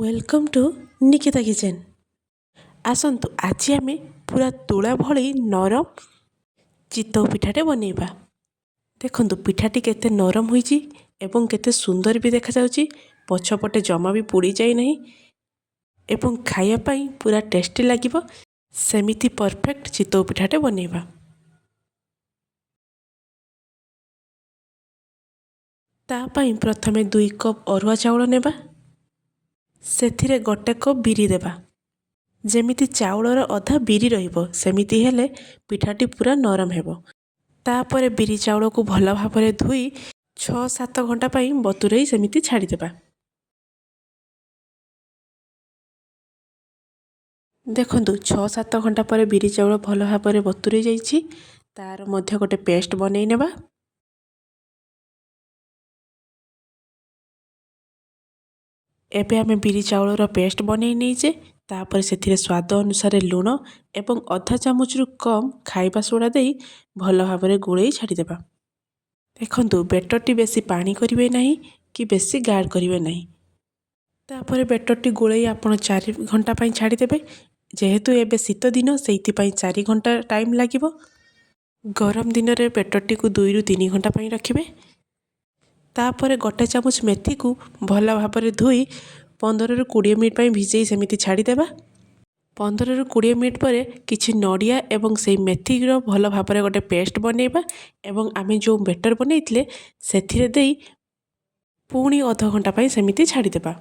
Welcome to Nikita kitchen. आसतु आज आम पूरा तुला भली नरम चितौ पिठाटे बनैबा। देखंतु पिठाटी केते नरम होईची एवं केते सुंदर भी देखा जाउची। पछपटे जमा भी पोड़ी जाई नहीं एवं खाया पाई पूरा टेस्टी लागिबो। सेमिति परफेक्ट चितौ पिठाटे बनैबा। ता पाई प्रथमे 2 कप अरुआ चाउल नेबा। सेथिरे गोटे कप बिरी देबा। जेमिति चाउलर अधा बिरी रहिबो सेमिति हेले पिठाटी पूरा नरम हेबो। तापरे बिरी चाउल को भल भाबरे धोई 6-7 घंटा पाई बतुरई सेमिति छाड़ी देबा। देखंतु 6-7 घंटा पर बिरी चाउल भल भाबरे बतुरई जाईछि। तार मध्य गोटे पेस्ट बनै नेबा। एबे आमे बिरी चाउलर पेस्ट बनै नेइजे। तापर सेथिरे स्वाद अनुसार लुण एवं अधा चामच रु कम खाइबा सोडा देई भल भाबरे गुळेई छाड़ी देबा। देखंतु बेटरटी बेसी पानी करिवे नहीं कि बेसी गाढ़ करिवे नहीं। तापर बेटरटी गुळेई आपण 4 घंटा पाई छाड़ी देबे। जेहेतु एबे शीत दिन सेइति पाई 4 घंटा टाइम लागिबो। गरम दिन रे बेटरटी को 2 रु 3 घंटा पाई रखिबे। तापर गोटे चामच मेथी को भल भाबरे धोई 15 रु 20 मिनिट पाई भिजेई सेमिति छाड़ी देबा। 15 रु 20 मिनिट परे किछि नडिया एवं सेई मेथीर भल भाबरे गोटे पेस्ट बनैबा एवं आमे जो बेटर बनैथिले सेथिरे देई पुणी अध घंटा पाई सेमिति छाड़ी देबा।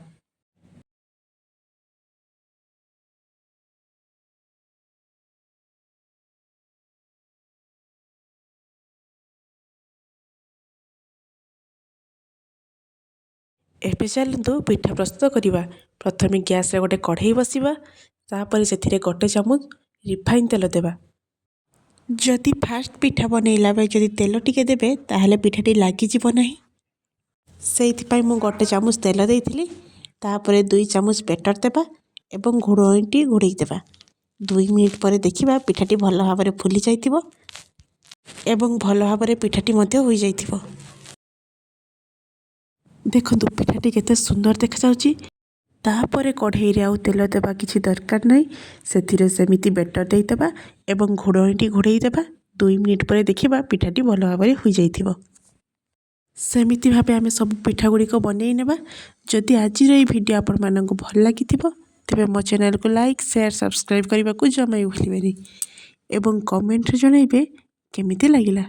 एबे चलतु पिठा प्रस्तुत करिबा। प्रथमे गैस रे गोटे कढ़ई बसिबा। तापर सेथिरे गोटे चामच रिफाइन तेल देबा। जदि फास्ट पिठा बनैला बेले जदि तेल टिके देबे ताहले पिठाटी लागी जिवो नाही। सेइथिपाई मु गोटे चामच तेल देइथिली। तापर 2 चामच बेटर देबा एवं घोड़ोइटी घोड़ेई देबा। 2 मिनिट परे देखिबा पिठाटी भल भाबरे फुली जाइतिबो एवं भल भाबरे पिठाटी मध्य होई जाइतिबो। देखंतु पिठाटी केते सुंदर देखा जाउची। तापरे कढ़ई रे आउ तेल देबा किछि दरकार नाही। सेथिरे सेमिति बेटर देई देबा एवं घोड़ोइटी घोड़ेई देबा। 2 मिनिट परे देखिबा पिठाटी भल भाबरे होई जाइतिबो। सेमिति भाबे आमे सब पिठा गुडी को बनै नेबा। जदि आज रे वीडियो आपण मानकु भल लागितिबो तेबे मो चैनल को लाइक शेयर सब्सक्राइब करबा को जमाई भूलिबेनी एवं कमेंट रे जणाइबे केमिति लागिला।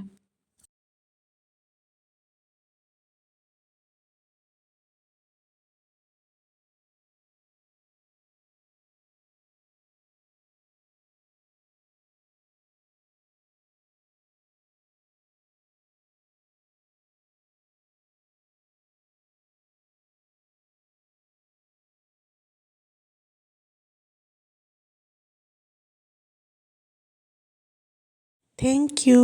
Thank you.